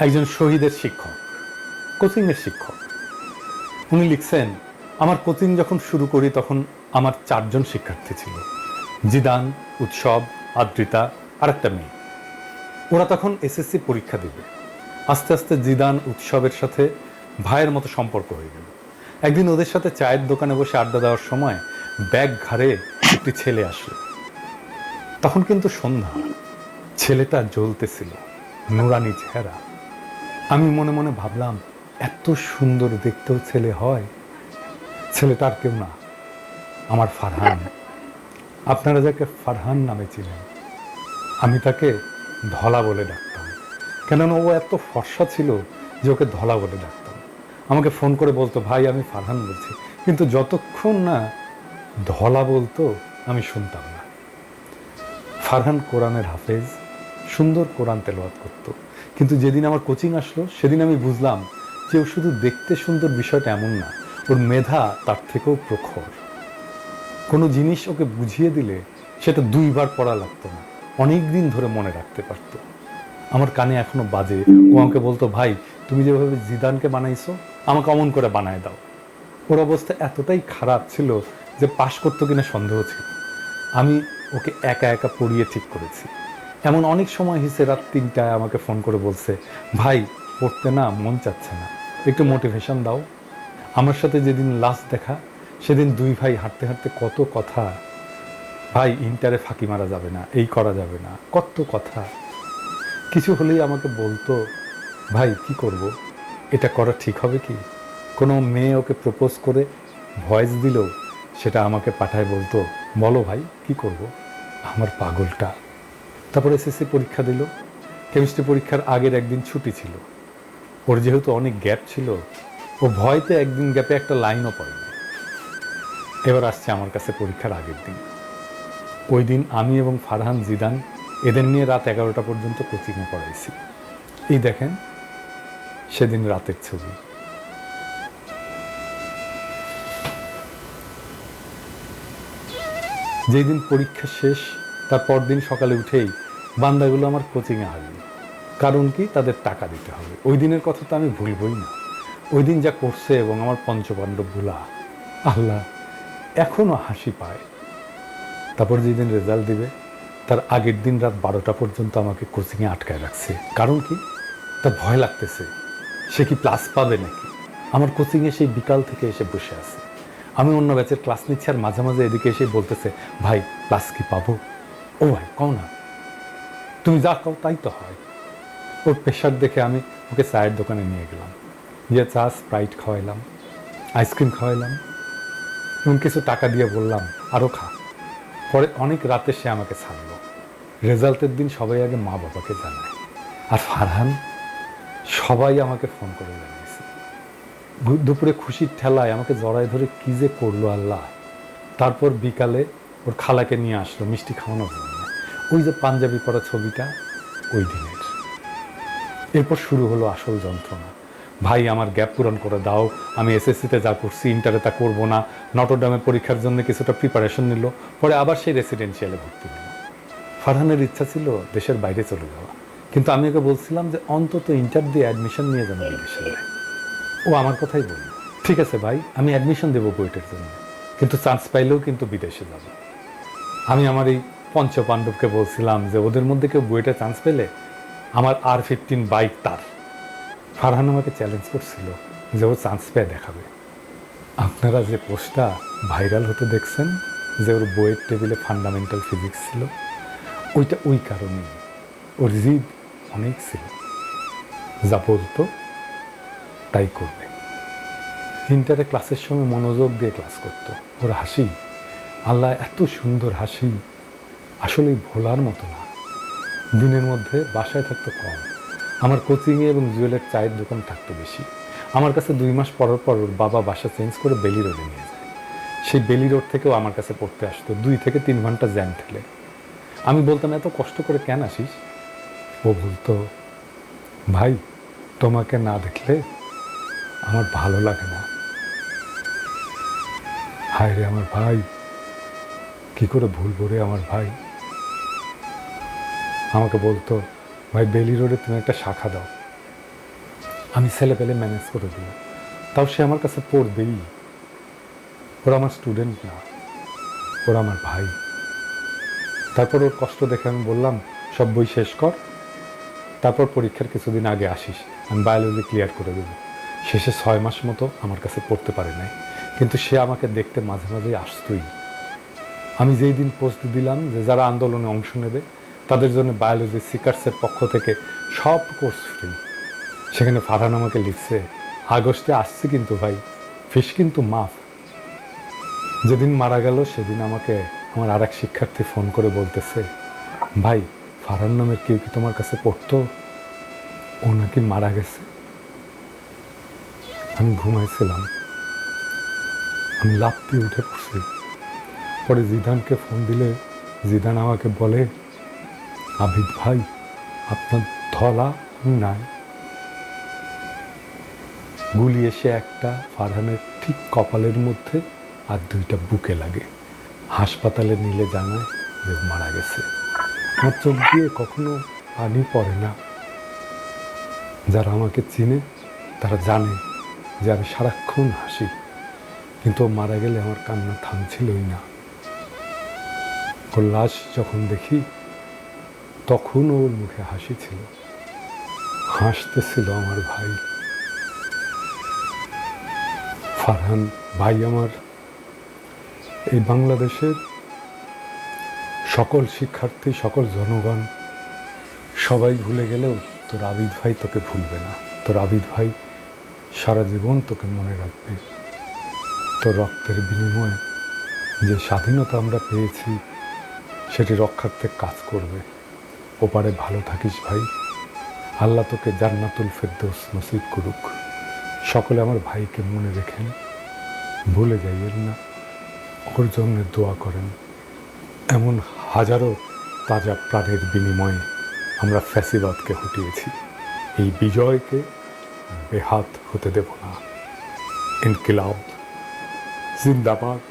একজন শহীদের শিক্ষক, কোচিংয়ের শিক্ষক। উনি লিখছেন, আমার কোচিং যখন শুরু করি তখন আমার 4জন শিক্ষার্থী ছিল, জিদান, উৎসব, আদ্রিতা আর একটা মেয়ে। ওরা তখন এসএসসি পরীক্ষা দিবে। আস্তে আস্তে জিদান উৎসবের সাথে ভাইয়ের মতো সম্পর্ক হয়ে গেল। একদিন ওদের সাথে চায়ের দোকানে বসে আড্ডা দেওয়ার সময় ব্যাগ ঘাড়ে একটি ছেলে আসলো। তখন কিন্তু সন্ধ্যা, ছেলেটা জ্বলতেছিল, নুরানি চেহারা। আমি মনে মনে ভাবলাম, এত সুন্দর দেখতেও ছেলে হয়। ছেলেটা আর কেউ না, আমার ফারহান। আপনারা যাকে ফারহান নামে ছিলেন, আমি তাকে ধলা বলে ডাকতাম। কেননা ও এত ফর্সা ছিল যে ওকে ধলা বলে ডাকতাম। আমাকে ফোন করে বলতো, ভাই আমি ফারহান বলছি, কিন্তু যতক্ষণ না ধলা বলতো আমি শুনতাম না। ফারহান কোরআনের হাফেজ, সুন্দর কোরআন তেলাওয়াত করত। কিন্তু যেদিন আমার কোচিং আসলো সেদিন আমি বুঝলাম যে ও শুধু দেখতে সুন্দর বিষয়টা এমন না, ওর মেধা তার থেকেও প্রখর। কোনো জিনিস ওকে বুঝিয়ে দিলে সেটা 2বার পড়া লাগতো না, অনেক দিন ধরে মনে রাখতে পারতো। আমার কানে এখনো বাজে, ও আমাকে বলতো, ভাই তুমি যেভাবে জিদানকে বানাইছো আমাকে অমন করে বানায় দাও। ওর অবস্থা এতটাই খারাপ ছিল যে পাশ করতো কিনা সন্দেহ ছিল। আমি ওকে একা একা পড়িয়ে ঠিক করেছি। এমন অনেক সময় হয়েছে রাত 3টায় আমাকে ফোন করে বলছে, ভাই পড়তে না মন চাচ্ছে না, একটু মোটিভেশন দাও। আমার সাথে যেদিন লাস্ট দেখা সেদিন 2 ভাই হাঁটতে হাঁটতে কত কথা, ভাই ইন্টারে ফাঁকি মারা যাবে না, এই করা যাবে না, কত কথা। কিছু হলেই আমাকে বলতো, ভাই কি করব, এটা করা ঠিক হবে কি? কোনো মেয়ে ওকে প্রপোজ করে ভয়েস দিল, সেটা আমাকে পাঠায় বলতো, বলো ভাই কি করব। আমার পাগলটা। তারপর এসএসসি পরীক্ষা দিল। কেমিস্ট্রি পরীক্ষার আগের একদিন ছুটি ছিল। ওর যেহেতু অনেক গ্যাপ ছিল, ও ভয়তে একদিন গ্যাপে একটা লাইনও পড়েনি। এবার আসছে আমার কাছে পরীক্ষার আগের দিন। ওই দিন আমি এবং ফারহান, জিদান এদের নিয়ে রাত 11টা পর্যন্ত কোচিংয়ে পড়াইছি। এই দেখেন সেদিন রাতের ছবি। যেই দিন পরীক্ষা শেষ তার পরদিন সকালে উঠেই বান্দাগুলো আমার কোচিংয়ে হাজির। কারণ কি, তাদের টাকা দিতে হবে। ওই দিনের কথা তো আমি ভুলবই না। ওই দিন যা করছে এবং আমার পঞ্চপাণ্ডবগুলা, আল্লাহ এখনো হাসি পায়। তারপর যেদিন রেজাল্ট দিবে তার আগের দিন রাত 12টা পর্যন্ত আমাকে কোচিংয়ে আটকায় রাখছে। কারণ কি, তার ভয় লাগতেছে সে কি প্লাস পাবে নাকি। আমার কোচিংয়ে সেই বিকাল থেকে এসে বসে আছে। আমি অন্য ব্যাচের ক্লাস নিচ্ছি আর মাঝে মাঝে এদিকে এসে বলতেছে, ভাই প্লাস কি পাবো? ও ভাই কও না, তুমি যা কও তাই তো হয়। ওর প্রেশার দেখে আমি ওকে চায়ের দোকানে নিয়ে গেলাম, গিয়ে চা স্প্রাইট খাওয়াইলাম, আইসক্রিম খাওয়াইলাম এবং কিছু টাকা দিয়ে বললাম আরও খা। পরে অনেক রাতে সে আমাকে ছাড়লো। রেজাল্টের দিন সবাই আগে মা বাবাকে জানায়, আর ফারহান সবাই আমাকে ফোন করে জানিয়েছে। দুপুরে খুশির ঠেলায় আমাকে জড়ায় ধরে কী যে করলো আল্লাহ। তারপর বিকালে ওর খালাকে নিয়ে আসলো মিষ্টি খাওয়ানোর জন্য। ওই যে পাঞ্জাবি পরা ছবিটা ওই দিনের। এরপর শুরু হলো আসল যন্ত্রণা। ভাই আমার গ্যাপ পূরণ করে দাও, আমি এসএসসিতে যা করছি ইন্টারে তা করবো না। নটরডামে পরীক্ষার জন্য কিছুটা প্রিপারেশন নিল, পরে আবার সেই রেসিডেন্সিয়ালে ভর্তি হলো। ফারহানের ইচ্ছা ছিল দেশের বাইরে চলে যাওয়া, কিন্তু আমি ওকে বলছিলাম যে অন্তত ইন্টার দিয়ে অ্যাডমিশন নিয়ে যেন বিদেশে যায়। ও আমার কথাই বলল, ঠিক আছে ভাই আমি অ্যাডমিশন দেবো বুয়েটের জন্য, কিন্তু চান্স পাইলেও কিন্তু বিদেশে যাব। আমি আমার এই পঞ্চপাণ্ডবকে বলছিলাম যে ওদের মধ্যে কেউ বুয়েটে চান্স পেলে আমার R15 বাইক তার। ফারহান আমাকে চ্যালেঞ্জ করছিল যে ও চান্স পেয়ে দেখাবে। আপনারা যে পোস্টটা ভাইরাল হতে দেখছেন যে ওর বইয়ের টেবিলে ফান্ডামেন্টাল ফিজিক্স ছিল, ওইটা ওই কারণেই। ওর জিদ অনেক ছিল, যা বলতো তাই করবে। ইন্টারে ক্লাসের সময় মনোযোগ দিয়ে ক্লাস করতো। ওর হাসি, আল্লাহ এত সুন্দর হাসি, আসলেই ভোলার মতো না। দিনের মধ্যে বাসায় থাকতো কম, আমার কোচিংয়ে এবং জুয়েলের চায়ের দোকান থাকতো বেশি। আমার কাছে 2 মাস পর পর ওর বাবা বাসা চেঞ্জ করে বেলি রোডে নিয়ে যায়। সেই বেলি রোড থেকেও আমার কাছে পড়তে আসতো 2 থেকে 3 ঘন্টা জ্যাম ঠেলে। আমি বলতাম এত কষ্ট করে কেন আসিস? ও বলতো, ভাই তোমাকে না দেখলে আমার ভালো লাগে না। হায় রে আমার ভাই, কি করে ভুলবো রে আমার ভাই। আমাকে বলতো, ভাই বেলি রোডে তুমি একটা শাখা দাও, আমি ছেলে পেলে ম্যানেজ করে দেব, তাও সে আমার কাছে পড়বেই। ওরা আমার স্টুডেন্ট না, ওরা আমার ভাই। তারপর ওর কষ্ট দেখে আমি বললাম, সব বই শেষ কর, তারপর পরীক্ষার কিছুদিন আগে আসিস, আমি বায়োলজি ক্লিয়ার করে দেবো। শেষে 6 মাস মতো আমার কাছে পড়তে পারে নাই, কিন্তু সে আমাকে দেখতে মাঝে মাঝেই আসতই। আমি যেই দিন পোস্ট দিলাম যে যারা আন্দোলনে অংশ নেবে তাদের জন্য বায়োলজি সিকার্সের পক্ষ থেকে সব কোর্স ফ্রি, সেখানে ফারহান আমাকে লিখছে, আগস্টে আসছে কিন্তু ভাই, ফিস কিন্তু মাফ। যেদিন মারা গেল সেদিন আমাকে আমার আর এক শিক্ষার্থী ফোন করে বলতেছে, ভাই ফারহান নামের কেউ কি তোমার কাছে পড়তো, ও নাকি মারা গেছে। আমি ঘুমাইছিলাম, আমি লাফতে উঠে পড়ছি। পরে জিদানকে ফোন দিলে জিদান আমাকে বলে, আবিদ ভাই আপনার ধলা নাই। গুলি এসে একটা ফারহানের ঠিক কপালের মধ্যে আর 2টা বুকে লাগে। হাসপাতালে নিলে জানায় যে মারা গেছে। আমার চোখ দিয়ে কখনো পানি পড়ে না। যারা আমাকে চিনে তারা জানে যে আমি সারাক্ষণ হাসি, কিন্তু ও মারা গেলে আমার কান্না থামছিলই না। ওর লাশ যখন দেখি তখন ওর মুখে হাসি ছিল, হাসতেছিল আমার ভাই। ফারহান ভাই আমার এই বাংলাদেশের সকল শিক্ষার্থী, সকল জনগণ সবাই ভুলে গেলেও তোর আবিদ ভাই তোকে ভুলবে না। তোর আবিদ ভাই সারা জীবন তোকে মনে রাখবে। তোর রক্তের বিনিময়ে যে স্বাধীনতা আমরা পেয়েছি সেটি রক্ষার্থে কাজ করবে। ওপারে ভালো থাকিস ভাই, আল্লাহ তোকে জান্নাতুল ফেরদৌস নসিব করুক। সকলে আমার ভাইকে মনে রেখেন, ভুলে যাইয়েন না, ওর জন্য দোয়া করেন। এমন হাজারো তাজা প্রাণের বিনিময়ে আমরা ফ্যাসিবাদকে হটিয়েছি। এই বিজয়কে বেহাত হতে দেব না। ইনকিলাব জিন্দাবাদ।